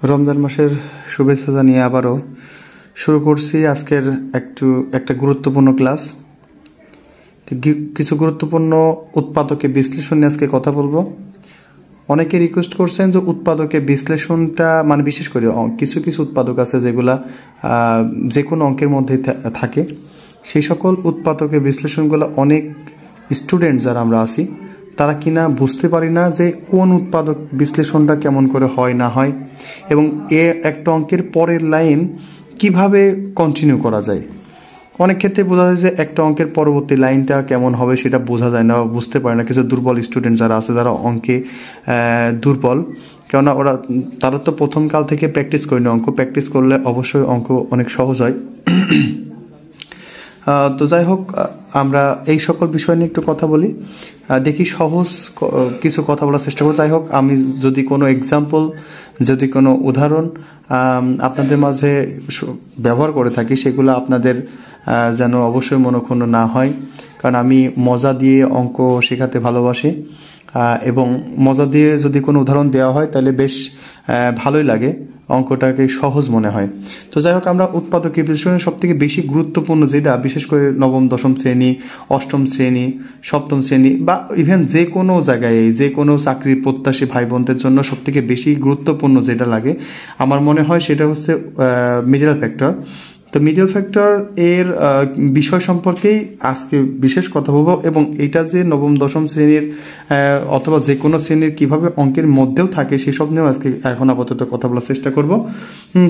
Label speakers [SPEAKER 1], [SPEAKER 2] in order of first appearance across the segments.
[SPEAKER 1] रमजान मासेर शुभेच्छा जानिয়ে আবারও শুরু করছি আজকের একটা গুরুত্বপূর্ণ ক্লাস। কিছু গুরুত্বপূর্ণ উৎপাদকে বিশ্লেষণ নিয়ে আজকে কথা বলবো। অনেকে রিকোয়েস্ট করছেন যে উৎপাদকে বিশ্লেষণটা মানে বিশেষ করে কিছু কিছু উৎপাদক আছে যেগুলা যে কোনো অঙ্কের মধ্যে থাকে, সেই সকল উৎপাদকে বিশ্লেষণগুলো অনেক স্টুডেন্ট যারা আমরা আছি তারা কিনা বুঝতে পারি না যে কোন উৎপাদক বিশ্লেষণটা কেমন করে হয় না হয়, এবং একটা অঙ্কের পরের লাইন কিভাবে কন্টিনিউ করা যায়। অনেক ক্ষেত্রে বোঝা যায় যে একটা অঙ্কের পরবর্তী লাইনটা কেমন হবে সেটা বোঝা যায় না, বুঝতে পারে না। কিছু দুর্বল স্টুডেন্ট যারা আছে, যারা অঙ্কে দুর্বল, কেননা তারা তো প্রথম কাল থেকে প্র্যাকটিস করেনি। অঙ্ক প্র্যাকটিস করলে অবশ্যই অঙ্ক অনেক সহজ হয়। তো যাই হোক, আমরা এই সকল বিষয় নিয়ে একটু কথা বলি, দেখি সহজ কিছু কথা বলার চেষ্টা করব। যাই হোক, আমি যদি কোনো এক্সাম্পল, যদি কোনো উদাহরণ আপনাদের মাঝে ব্যবহার করে থাকি, সেগুলো আপনাদের যেন অবশ্যই মনক্ষুণ্ণ না হয়, কারণ আমি মজা দিয়ে অঙ্ক শেখাতে ভালোবাসি, এবং মজা দিয়ে যদি কোনো উদাহরণ দেওয়া হয় তাহলে বেশ ভালোই লাগে, অঙ্কটাকে সহজ মনে হয়। তো যাই হোক, আমরা উৎপাদকের বিশ্লেষণে সব থেকে বেশি গুরুত্বপূর্ণ যেটা, বিশেষ করে নবম দশম শ্রেণী, অষ্টম শ্রেণী, সপ্তম শ্রেণী বা ইভেন যে কোনো জায়গায়, যে কোনো চাকরির প্রত্যাশী ভাই বোনদের জন্য সব থেকে বেশি গুরুত্বপূর্ণ যেটা লাগে আমার মনে হয় সেটা হচ্ছে মিডল ফ্যাক্টর। তো মিডল ফ্যাক্টর এর বিষয় সম্পর্কেই আজকে বিশেষ কথা বলবো, এবং এটা যে নবম দশম শ্রেণীর অথবা যে কোনো শ্রেণীর কিভাবে অঙ্কের মধ্যেও থাকে সেসব নিয়েও আজকে এখন আপাতত কথা বলার চেষ্টা করব।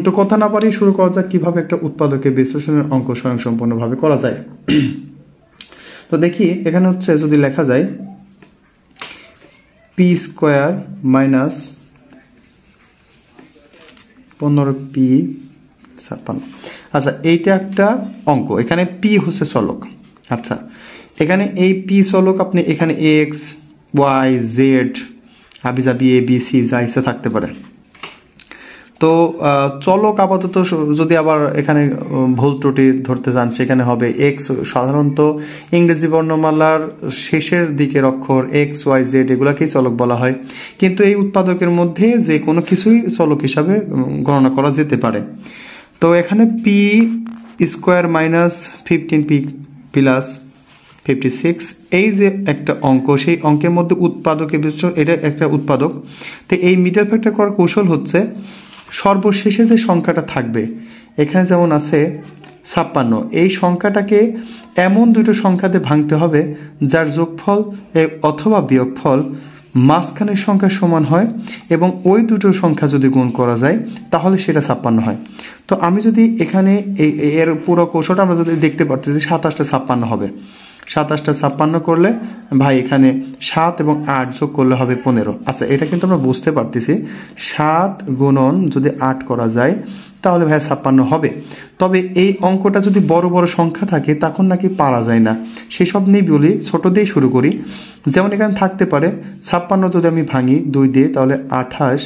[SPEAKER 1] তো কথা না পারি শুরু করা যাক কিভাবে একটা উৎপাদকের বিশ্লেষণের অঙ্ক স্বয়ংসম্পূর্ণভাবে করা যায়। তো দেখি, এখানে হচ্ছে যদি লেখা যায় পি স্কোয়ার মাইনাস 15p 56। আচ্ছা, এইটা একটা অঙ্ক, এখানে পি হচ্ছে চলক। আচ্ছা, এখানে এই পি চলক, আপনি এখানে এক্স ওয়াই জেড হাবি জাবি এ বি সি যা ইচ্ছা থাকতে পারে। তো চলক আপাতত যদি আবার এখানে ভুল ত্রুটি ধরতে চান, সেখানে হবে এক্স। সাধারণত ইংরেজি বর্ণমালার শেষের দিকের অক্ষর এক্স ওয়াই জেড এগুলাকেই চলক বলা হয়, কিন্তু এই উৎপাদকের মধ্যে যে কোনো কিছুই চলক হিসাবে গণনা করা যেতে পারে। তো এখানে P square minus 15p plus 56, এই যে একটা অঙ্ক, সেই অঙ্কের মধ্যে উৎপাদকের বিশ্লেষণ, এটা একটা উৎপাদক। তো এই মিডল ফ্যাক্টর করার কৌশল হচ্ছে সর্বশেষে যে সংখ্যাটা থাকবে, এখানে যেমন আছে 56, এই সংখ্যাটাকে এমন দুটো সংখ্যাতে ভাঙতে হবে যার যোগফল অথবা বিয়োগফল মাঝখানের সংখ্যার সমান হয়, এবং ওই দুটো সংখ্যা যদি গুণ করা যায় তাহলে সেটা 56 হয়। তো আমি যদি এখানে এর পুরো কৌশলটা আমরা যদি দেখতে পারতেছি, 27টা 56 হবে। 27টা 56 করলে ভাই এখানে 7 এবং 8 যোগ করলে হবে 15। আচ্ছা, এটা কিন্তু আমরা বুঝতে পারতেছি 7 গুণন যদি 8 করা যায় তাহলে ভাই 56 হবে। তবে এই অঙ্কটা যদি বড় বড় সংখ্যা থাকে তখন নাকি পারা যায় না, সেসব নিয়ে বলি, ছোট দিয়ে শুরু করি। যেমন এখানে থাকতে পারে 56 যদি আমি ভাঙি 2 দিয়ে তাহলে 28,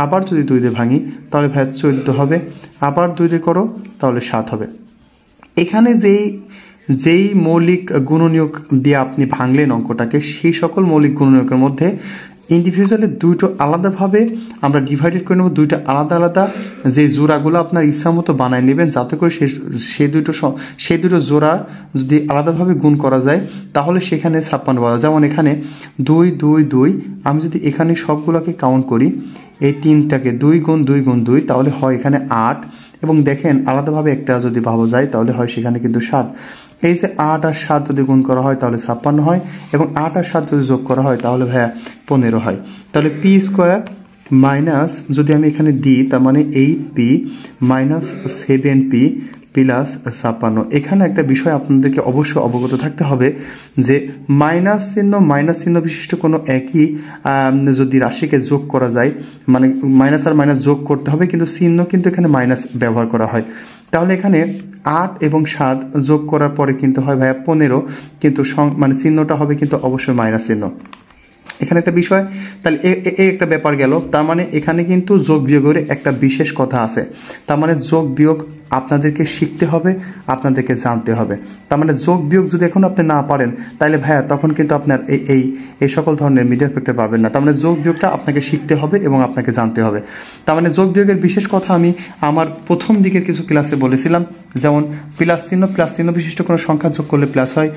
[SPEAKER 1] আবার যদি 2 দিয়ে ভাঙি তাহলে ভাই 14 হবে, আবার 2 দিয়ে করো তাহলে 7 হবে। এখানে যেই মৌলিক গুণনীয়ক দিয়ে আপনি ভাঙলেন অঙ্কটাকে, সেই সকল মৌলিক গুণনীয়কের মধ্যে ইন্ডিভিজুয়ালি দুটো আলাদাভাবে আমরা ডিভাইডেড করে নেব, দুইটা আলাদা আলাদা যে জোড়াগুলো আপনার ইচ্ছা মতো বানায় নেবেন, যাতে করে সেই দুটো জোড়া যদি আলাদাভাবে গুণ করা যায় তাহলে সেখানে 56 পাওয়া যায়। যেমন এখানে 2 2 2, আমি যদি এখানে সবগুলোকে কাউন্ট করি, এই তিনটাকে 2 গুণ 2 গুণ 2 তাহলে হয় এখানে 8, এবং দেখেন আলাদাভাবে একটা যদি ভাবা যায় তাহলে হয় সেখানে কিন্তু 7। এই যে 8 আর 7 যদি গুণ করা হয় তাহলে 56 হয়, এবং 8 আর 7 যদি যোগ করা হয় তাহলে ভাইয়া 15 হয়। তাহলে পি স্কোয়ার মাইনাস যদি আমি এখানে দিই, তার মানে 8p মাইনাস 7p প্লাস 56। এখানে একটা বিষয় আপনাদেরকে অবশ্যই অবগত থাকতে হবে যে মাইনাস চিহ্ন বিশিষ্ট কোনো একই যদি রাশিকে যোগ করা যায়, মানে মাইনাস আর মাইনাস যোগ করতে হবে, কিন্তু চিহ্ন কিন্তু এখানে মাইনাস ব্যবহার করা হয়। তাহলে এখানে 8 এবং 7 যোগ করার পরে কিন্তু হয় ভাইয়া 15, কিন্তু মানে চিহ্নটা হবে কিন্তু অবশ্যই মাইনাস চিহ্ন। এখানে একটা বিষয়, তাহলে এই একটা ব্যাপার গেল। তার মানে এখানে কিন্তু যোগ বিয়োগের একটা বিশেষ কথা আছে, তার মানে যোগ বিয়োগ আপনাদেরকে শিখতে হবে, আপনাদেরকে জানতে হবে। তার মানে যোগ বিয়োগ যদি এখন আপনি না পারেন তাহলে ভাইয়া তখন কিন্তু আপনার এই সকল ধরনের মিডিয়াল ফ্যাক্টর পাবেন না। তার মানে যোগ বিয়োগটা আপনাকে শিখতে হবে এবং আপনাকে জানতে হবে। তার মানে যোগ বিয়োগের বিশেষ কথা আমি আমার প্রথম দিকের কিছু ক্লাসে বলেছিলাম, যেমন প্লাস চিহ্ন বিশিষ্ট কোনো সংখ্যা যোগ করলে প্লাস হয়,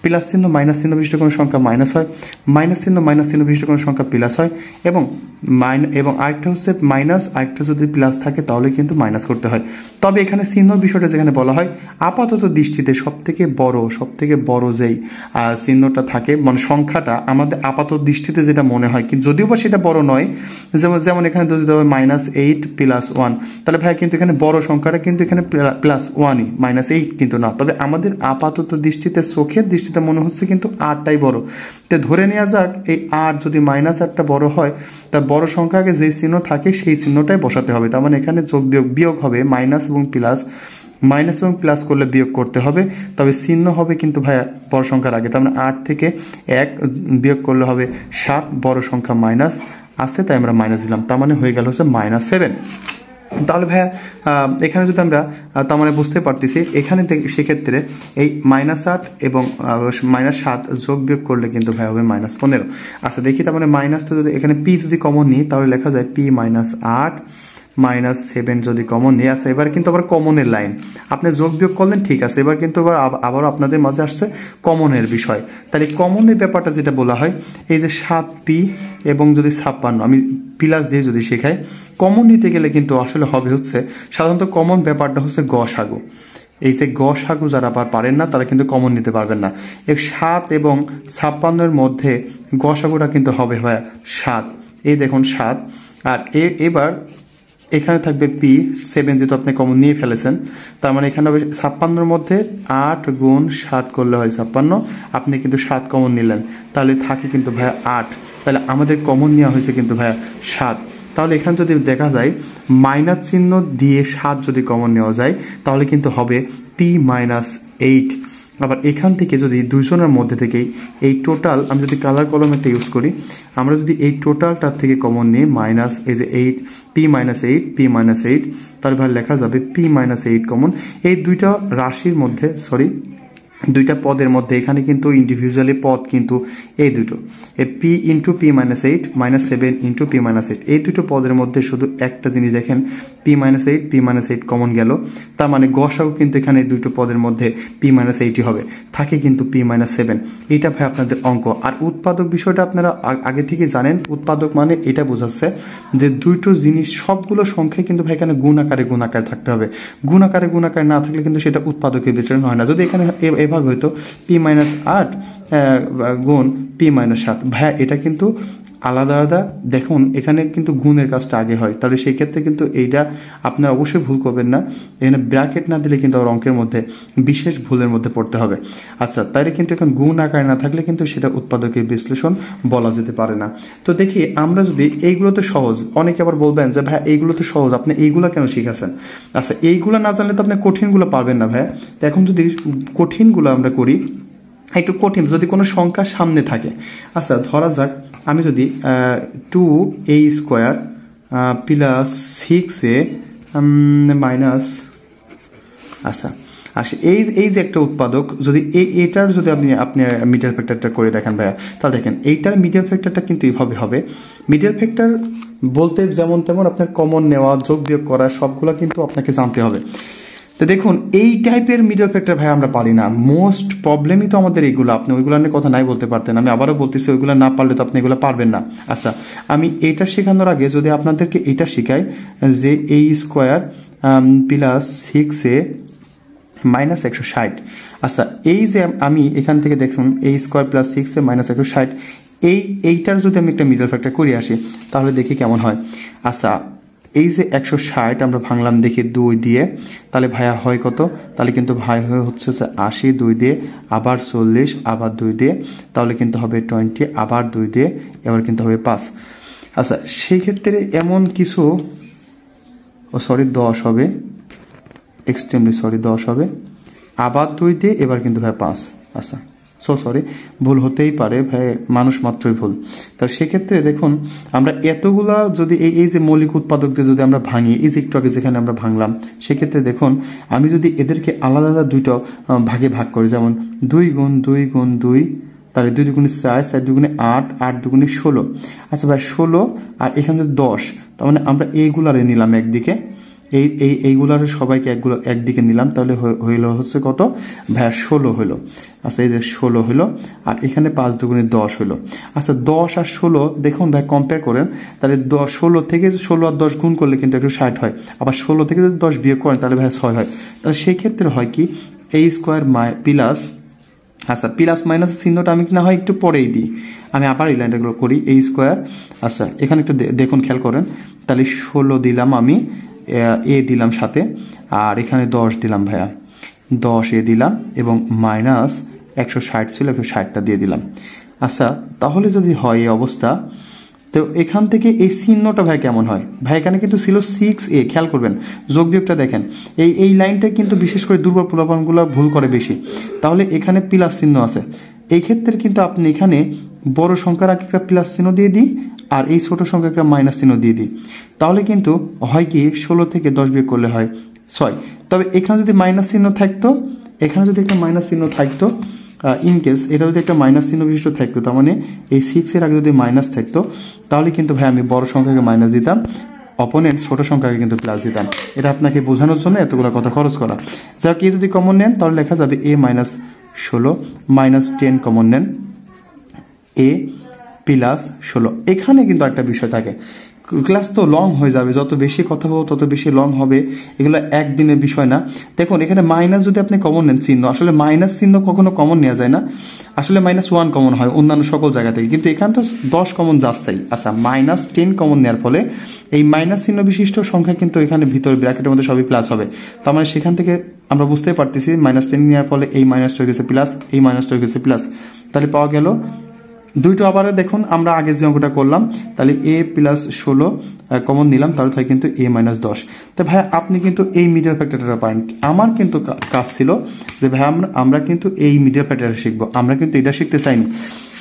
[SPEAKER 1] প্লাস চিহ্ন মাইনাস চিহ্ন বিশিষ্ট কোনো সংখ্যা মাইনাস হয়, মাইনাস চিহ্ন বিশিষ্ট কোনো সংখ্যা প্লাস হয়, এবং আরেকটা হচ্ছে মাইনাস, আরেকটা যদি প্লাস থাকে তাহলে কিন্তু মাইনাস করতে হয়। তবে এখানে চিহ্নর বিষয়টা যেখানে বলা হয়, আপাতত দৃষ্টিতে সবথেকে বড় যেই চিহ্নটা থাকে, মানে সংখ্যাটা আমাদের আপাতত দৃষ্টিতে যেটা মনে হয়, কিন্তু যদিও বা সেটা বড় নয়, যেমন এখানে যদি -8 + 1, তাহলে ভাই কিন্তু এখানে বড় সংখ্যাটা কিন্তু এখানে +1ই, -8 কিন্তু না। তবে আমাদের আপাতত দৃষ্টিতে, চোখের দৃষ্টিতে মনে হচ্ছে কিন্তু 8টাই বড়। তো ধরে নেওয়া যাক এই 8 যদি -8টা বড় হয়, তা বড় সংখ্যাকে যে চিহ্ন থাকে সেই চিহ্নটাই বসাতে হবে। তার মানে এখানে যোগ বিয়োগ হবে মাইনাস এবং প্লাস করলে বিয়োগ করতে হবে, তবে চিহ্ন হবে কিন্তু ভাইয়া বড় সংখ্যার আগে। তার মানে 8 থেকে 1 বিয়োগ করলে হবে 7, বড় সংখ্যা মাইনাস আছে তাই আমরা মাইনাস দিলাম, তার মানে হয়ে গেল হচ্ছে -7। তাহলে ভাইয়া এখানে যদি আমরা তার মানে বুঝতে পারতেছি এখানে সেক্ষেত্রে এই -8 এবং -7 যোগ বিয়োগ করলে কিন্তু ভাইয়া হবে -15। আচ্ছা দেখি, তার মানে মাইনাস তো যদি এখানে পি যদি কমন নিই তাহলে লেখা যায় P -8 -7 যদি কমন নিয়ে আসে। এবার কিন্তু আবার কমনের লাইন আপনি যোগ বিয়োগ করলেন, ঠিক আছে, এবার কিন্তু আবার আপনাদের মাঝে আসছে কমনের বিষয়। তাহলে কমনের ব্যাপারটা যেটা বলা হয়, এই যে 7P এবং যদি 56 আমি প্লাস দিয়ে যদি শেখাই, কমন নিতে গেলে কিন্তু আসলে হবে হচ্ছে সাধারণত কমন ব্যাপারটা হচ্ছে গসাগু। এই যে গসাগু যারা আবার পারেন না তারা কিন্তু কমন নিতে পারবেন না। এই 7 এবং 56 মধ্যে গসাগুটা কিন্তু হবে ভাইয়া 7, এই দেখুন 7। আর এবার এখানে থাকবে P7 যেহেতু আপনি কমন নিয়ে ফেলেছেন, তার মানে এখানে হবে 56 মধ্যে 8 গুণ 7 করলে হয় 56, আপনি কিন্তু 7 কমন নিলেন, তাহলে থাকে কিন্তু ভাইয়া 8। তাহলে আমাদের কমন নেওয়া হয়েছে কিন্তু ভাইয়া 7। তাহলে এখানে যদি দেখা যায় মাইনাস চিহ্ন দিয়ে 7 যদি কমন নেওয়া যায় তাহলে কিন্তু হবে P-8। আবার এখান থেকে যদি দুইজনের মধ্যে থেকেই এই টোটাল, আমি যদি কালার কলম একটা ইউজ করি, আমরা যদি এই টোটালটার থেকে কমন নিই মাইনাস এই যে 8 P-8 তার ভাই লেখা যাবে P-8 কমন। এই দুইটা রাশির মধ্যে দুইটা পদের মধ্যে এখানে কিন্তু ইন্ডিভিজুয়ালি পদ কিন্তু এই দুটো, P × P-8 -7 × P-8, এই দুটো পদের মধ্যে শুধু একটা জিনিস দেখেন P-8 কমন গেল, তার মানে গসাও কিন্তু এখানে দুটো পদের মধ্যে P-8ই হবে, থাকে কিন্তু P-7। এটা ভাই আপনাদের অঙ্ক। আর উৎপাদক বিষয়টা আপনারা আগে থেকে জানেন, উৎপাদক মানে এটা বোঝাচ্ছে যে দুটো জিনিস সবগুলো সংখ্যায় কিন্তু ভাই এখানে গুণাকারে থাকতে হবে। গুণাকারে না থাকলে কিন্তু সেটা উৎপাদকের বিশ্লেষণ হয় না। যদি এখানে এভাবে হইতো P-8 গুণ P-7, ভাইয়া এটা কিন্তু আলাদা আলাদা। দেখুন এখানে কিন্তু গুণের কাজটা আগে হয়, তাহলে সেই ক্ষেত্রে কিন্তু এইটা আপনারা অবশ্যই ভুল করবেন না। এখানে ব্র্যাকেট না দিলে কিন্তু অঙ্কের মধ্যে বিশেষ ভুলের মধ্যে পড়তে হবে। আচ্ছা, তাইলে কিন্তু এখন গুণ আকারে না থাকলে কিন্তু সেটা উৎপাদকের বিশ্লেষণ বলা যেতে পারে না। তো দেখি আমরা যদি এইগুলো তো সহজ, অনেকে আবার বলবেন যে ভাই এইগুলো তো সহজ, আপনি এইগুলো কেন শিখাচ্ছেন? আচ্ছা, এইগুলো না জানলে তো আপনি কঠিনগুলো পারবেন না ভাই। তো এখন যদি কঠিনগুলো আমরা করি, একটু কঠিন যদি কোনো সংখ্যা সামনে থাকে, আচ্ছা ধরা যাক আমি যদি 2a² + 6a মাইনাস, আচ্ছা এই যে একটা উৎপাদক, যদি এটার যদি আপনি মিডিয়াল ফ্যাক্টরটা করে দেখেন ভাইয়া, তাহলে দেখেন এইটার মিডিয়াল ফ্যাক্টরটা কিন্তু এইভাবে হবে। মিডিয়াল ফ্যাক্টর বলতে যেমন তেমন আপনার কমন নেওয়া, যোগ বিয়োগ করা সবগুলো কিন্তু আপনাকে জানতে হবে। তো দেখুন এই টাইপের মিডিয়াল ফ্যাক্টর ভাই আমরা পারি না, মোস্ট প্রবলেমই তো আমাদের এইগুলো। আপনি ওইগুলো নিয়ে কথা নাই বলতে পারতেন, আমি আবারও বলতেছি ওইগুলো না পারলে তো আপনি এগুলো পারবেন না। আচ্ছা, আমি এটা শেখানোর আগে যদি আপনাদেরকে এটা শিখাই যে a² + 6a -160, আচ্ছা এই যে আমি এখান থেকে দেখুন a² + 6a -160, এইটার যদি আমি একটা মিডল ফ্যাক্টর করে আসি তাহলে দেখি কেমন হয়। আচ্ছা, এই যে 160 আমরা ভাঙলাম দেখি 2 দিয়ে, তাহলে ভাইয়া হয় কত? তাহলে কিন্তু ভাই হচ্ছে 80, 2 দিয়ে আবার 40, আবার 2 দিয়ে, তাহলে কিন্তু হবে 20, আবার 2 দিয়ে, এবার কিন্তু হবে 5। আচ্ছা, সেই ক্ষেত্রে এমন কিছু 10 হবে, এক্সট্রিমলি 10 হবে, আবার 2 দিয়ে, এবার কিন্তু ভাই 5। আচ্ছা সরি, ভুল হতেই পারে ভাই, মানুষ মাত্রই ভুল। তা সেক্ষেত্রে দেখুন আমরা এতগুলা যদি এই যে মৌলিক উৎপাদকদের যদি আমরা ভাঙি, এই যে একটু আগে যেখানে আমরা ভাঙলাম, সেক্ষেত্রে দেখুন আমি যদি এদেরকে আলাদা আলাদা দুইটা ভাগে ভাগ করি, যেমন 2 গুণ 2 গুণ 2, তাহলে 2 দুগুণে 4, 4 দুগুণে 8, 8 দুগুণে 16। আচ্ছা ভাই 16 আর এখানে 10, তার মানে আমরা এইগুলারে নিলাম একদিকে, এইগুলার সবাইকে একদিকে নিলাম, তাহলে হইল হচ্ছে কত ভাইয়া 16 হইলো। আচ্ছা এই যে 16 হইলো, আর এখানে 5 দুগুণে 10 হইলো। আচ্ছা 10 আর 16 দেখুন ভাই কম্পেয়ার করেন, তাহলে 16 থেকে 16 আর 10 গুণ করলে কিন্তু একটু 60 হয়, আবার 16 থেকে যদি 10 বিয়োগ করেন তাহলে ভাইয়া 6 হয়। তাহলে সেই ক্ষেত্রে হয় কি a স্কোয়ার প্লাস, আচ্ছা প্লাস মাইনাস চিহ্নটা আমি না হয় একটু পরেই দিই, আমি আবার এই লাইনটাগুলো করি, a স্কোয়ার। আচ্ছা এখানে একটু দেখুন খেয়াল করেন, তাহলে 16 দিলাম আমি, এ দিলাম সাথে, আর এখানে 10 দিলাম ভাইয়া, 10 এ দিলাম এবং মাইনাস 160 ছিল 160টা দিয়ে দিলাম। আচ্ছা তাহলে যদি হয় এই অবস্থা, তো এখান থেকে এই চিহ্নটা ভাই কেমন হয় ভাই, এখানে কিন্তু ছিল 6a, খেয়াল করবেন যোগ বিয়োগটা দেখেন, এই লাইনটা কিন্তু বিশেষ করে দুর্বল পোলাপানগুলো ভুল করে বেশি। তাহলে এখানে প্লাস চিহ্ন আছে, এই ক্ষেত্রে কিন্তু আপনি এখানে বড় সংখ্যার আগে একটা প্লাস চিহ্ন দিয়ে দিই, আর এই ছোট সংখ্যা একটা মাইনাস চিহ্ন দিয়ে দিই, তাহলে কিন্তু হয় কি 16 থেকে 10 বিয়োগ করলে হয় 6। তবে এখানে যদি মাইনাস চিহ্ন থাকতো, এখানে যদি একটা মাইনাস চিহ্ন থাকতো, ইনকেস এটা যদি একটা মাইনাস চিহ্ন বিশিষ্ট থাকতো, তার মানে এই 6 এর আগে যদি মাইনাস থাকতো, তাহলে কিন্তু ভাই আমি বড় সংখ্যাকে মাইনাস দিতাম, অপোনেন্ট ছোট সংখ্যাকে কিন্তু প্লাস দিতাম। এটা আপনাকে বোঝানোর জন্য এতগুলো কথা খরচ করা। যাক এ যদি কমন নেন তাহলে লেখা যাবে a মাইনাস 16 মাইনাস 10 কমন নেন, a প্লাস 16। এখানে কিন্তু একটা বিষয় থাকে, ক্লাস তো লং হয়ে যাবে, যত বেশি কথা বলবো তত বেশি লং হবে, এগুলো একদিনের বিষয় না। দেখুন এখানে মাইনাস যদি আপনি কমন নেন চিহ্ন, আসলে মাইনাস চিহ্ন কখনো কমন নেওয়া যায় না, আসলে -1 কমন হয় অন্যান্য সকল জায়গা থেকে, কিন্তু এখানে তো 10 কমন যাচ্ছেই। আচ্ছা -10 কমন নেওয়ার ফলে এই মাইনাস চিহ্ন বিশিষ্ট সংখ্যা কিন্তু এখানে ভিতরে ব্র্যাকেটের মধ্যে সবই প্লাস হবে, তার মানে সেখান থেকে আমরা বুঝতেই পারতেছি -10 নেওয়ার ফলে এই মাইনাসটা হয়ে গেছে প্লাস, এই মাইনাসটা হয়ে গেছে প্লাস, তাহলে পাওয়া গেল দুইটা। আবার দেখুন আমরা আগে যে অঙ্কটা করলাম, তাহলে a প্লাস 16 কমন নিলাম, তাহলে থাকে কিন্তু a মাইনাস 10। তো ভাই আপনি কিন্তু এই মিডল ফ্যাক্টরটা পারেন, আমার কিন্তু কাজ ছিল যে ভাই আমরা কিন্তু এই মিডল ফ্যাক্টরটা শিখবো, আমরা কিন্তু এটা শিখতে চাইনি।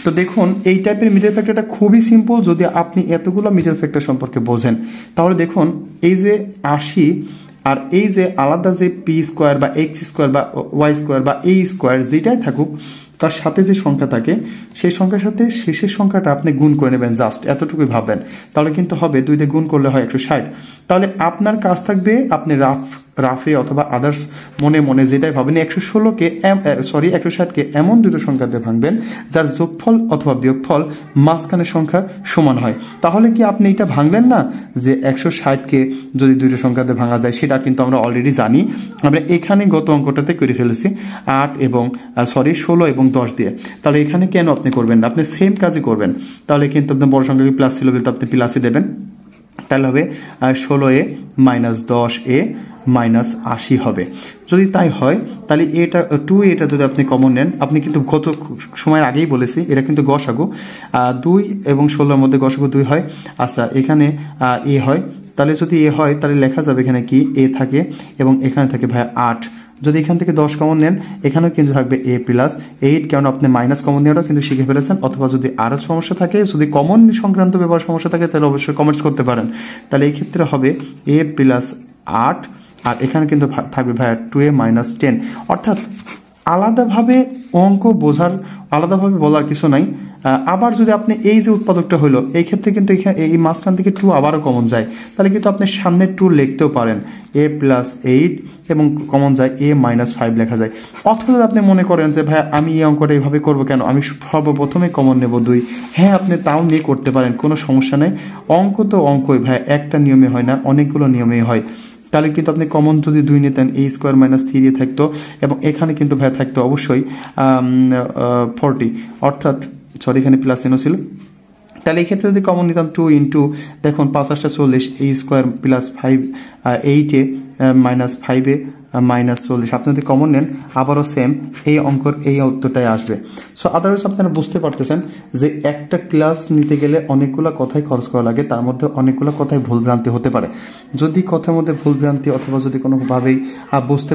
[SPEAKER 1] তো দেখুন এই টাইপের মিডল ফ্যাক্টরটা খুবই সিম্পল, যদি আপনি এতগুলো মিডল ফ্যাক্টর সম্পর্কে বোঝেন, তাহলে দেখুন এই যে 80 আর এই যে আলাদা যে পি স্কোয়ার বা এক্স স্কোয়ার বা ওয়াই স্কোয়ার বা এই স্কোয়ার যেটাই থাকুক, তার সাথে যে সংখ্যা থাকে সেই সংখ্যার সাথে শেষের সংখ্যাটা আপনি গুণ করে নেবেন, জাস্ট এতটুকুই ভাববেন, তাহলে কিন্তু হবে 2 দিয়ে গুণ করলে হয় 160। তাহলে আপনার কাজ থাকবে আপনি রাফে অথবা আদার্স মনে মনে যেটাই ভাবেন 160কে এমন দুটো সংখ্যাতে ভাঙবেন যার যোগফল অথবা বিয়োগফল মাঝখানের সংখ্যার সমান হয়। তাহলে কি আপনি এটা ভাঙলেন না যে 160কে যদি দুটো সংখ্যাতে ভাঙা যায়, সেটা কিন্তু আমরা অলরেডি জানি, আমরা এখানে গত অঙ্কটাতে করে ফেলেছি 16 এবং 10 দিয়ে। তাহলে এখানে কেন আপনি করবেন না, আপনি সেম কাজই করবেন, তাহলে কিন্তু আপনার বড় সংখ্যাকে প্লাস ছিল বলে আপনি প্লাসই দেবেন, তাহলে হবে 16a মাইনাস 10a মাইনাস 80 হবে। যদি তাই হয় তাহলে এটা 2a যদি আপনি কমন নেন, আপনি কিন্তু গত সময় আগেই বলেছি এটা কিন্তু গসাগু, 2 এবং 16 মধ্যে গসাগু 2 হয়। আচ্ছা এখানে a হয়, তাহলে যদি a হয় তাহলে লেখা যাবে এখানে কি a থাকে এবং এখানে থাকে ভাই 8। যদি এখান থেকে 10 কমন নেন এখানেও কিন্তু থাকবে a প্লাস 8, কারণ আপনি মাইনাস কমন নেওয়াটা কিন্তু শিখে ফেলেছেন। অথবা যদি আরো সমস্যা থাকে, যদি কমন সংক্রান্ত ব্যাপার সমস্যা থাকে তাহলে অবশ্যই কমেন্টস করতে পারেন। তাহলে এই ক্ষেত্রে হবে a প্লাস 8 আর এখানে কিন্তু থাকবে ভাইয়া 2a মাইনাস 10। অর্থাৎ আলাদাভাবে অঙ্ক বোঝার, আলাদাভাবে বলার কিছু নাই। আবার যদি আপনি এই যে উৎপাদকটা হলো এই ক্ষেত্রে কিন্তু এই মাঝখান থেকে 2 আবারও কমন যায়, তাহলে কিন্তু আপনি সামনে 2 লিখতেও পারেন, a প্লাস 8 এবং কমন যায় a মাইনাস 5 লেখা যায়। অথবা আপনি মনে করেন যে ভাই আমি এই অঙ্কটা এইভাবে করবো কেন, আমি সর্বপ্রথমে কমন নেব 2, হ্যাঁ আপনি তাও নিয়ে করতে পারেন, কোনো সমস্যা নেই। অঙ্ক তো অঙ্কই ভাই, একটা নিয়মে হয় না, অনেকগুলো নিয়মেই হয়। তাহলে কিন্তু আপনি কমন যদি 2 নিতেন a স্কোয়ার মাইনাস 3 থাকতো এবং এখানে কিন্তু ভাই থাকতো অবশ্যই 40, অর্থাৎ সরি এখানে প্লাস চিহ্ন ছিল। তাহলে এই ক্ষেত্রে যদি কমন নিতাম 2 ইন্টু দেখুন 5 8 40 a স্কোয়ার প্লাস 5 8 মাইনাস 5 -40 আপনি যদি কমন নেন আবারও সেম এই অঙ্কর এই উত্তরটাই আসবে। সো আদারওয়াইজ আপনারা বুঝতে পারতেছেন যে একটা ক্লাস নিতে গেলে অনেকগুলো কথাই খরচ করা লাগে, তার মধ্যে অনেকগুলো কথাই ভুলভ্রান্তি হতে পারে। যদি কথার মধ্যে ভুলভ্রান্তি অথবা যদি কোনোভাবেই বুঝতে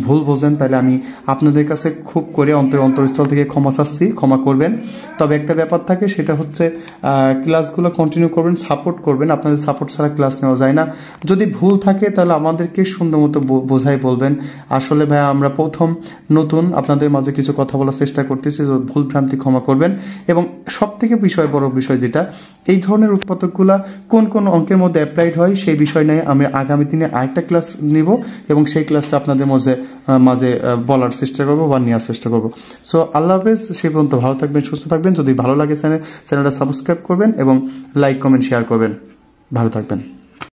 [SPEAKER 1] ভুল বোঝেন তাহলে আমি আপনাদের কাছে খুব করে অন্তরস্থল থেকে ক্ষমা চাচ্ছি, ক্ষমা করবেন। তবে একটা ব্যাপার থাকে, সেটা হচ্ছে ক্লাসগুলো কন্টিনিউ করবেন, সাপোর্ট করবেন। আপনাদের সাপোর্ট ছাড়া ক্লাস নেওয়া যায় না। যদি ভুল থাকে তাহলে আমাদেরকে সুন্দর মতো বোঝাই বলবেন। আসলে ভাই আমরা প্রথম নতুন, আপনাদের মাঝে কিছু কথা বলার চেষ্টা করতেছি, ভুল ভ্রান্তি ক্ষমা করবেন। এবং সব থেকে বড় বিষয় যেটা, এই ধরনের উৎপাদকগুলা কোন কোন অঙ্কের মধ্যে অ্যাপ্লাইড হয় সেই বিষয় নিয়ে আমি আগামী দিনে আরেকটা ক্লাস নিব এবং সেই ক্লাসটা আপনাদের মাঝে বলার চেষ্টা করবো বা নেওয়ার চেষ্টা করবো। সো আল্লাহ হাফেজ, সেই পর্যন্ত ভালো থাকবেন, সুস্থ থাকবেন। যদি ভালো লাগে চ্যানেলটা সাবস্ক্রাইব করবেন এবং লাইক কমেন্ট শেয়ার করবেন। ভালো থাকবেন।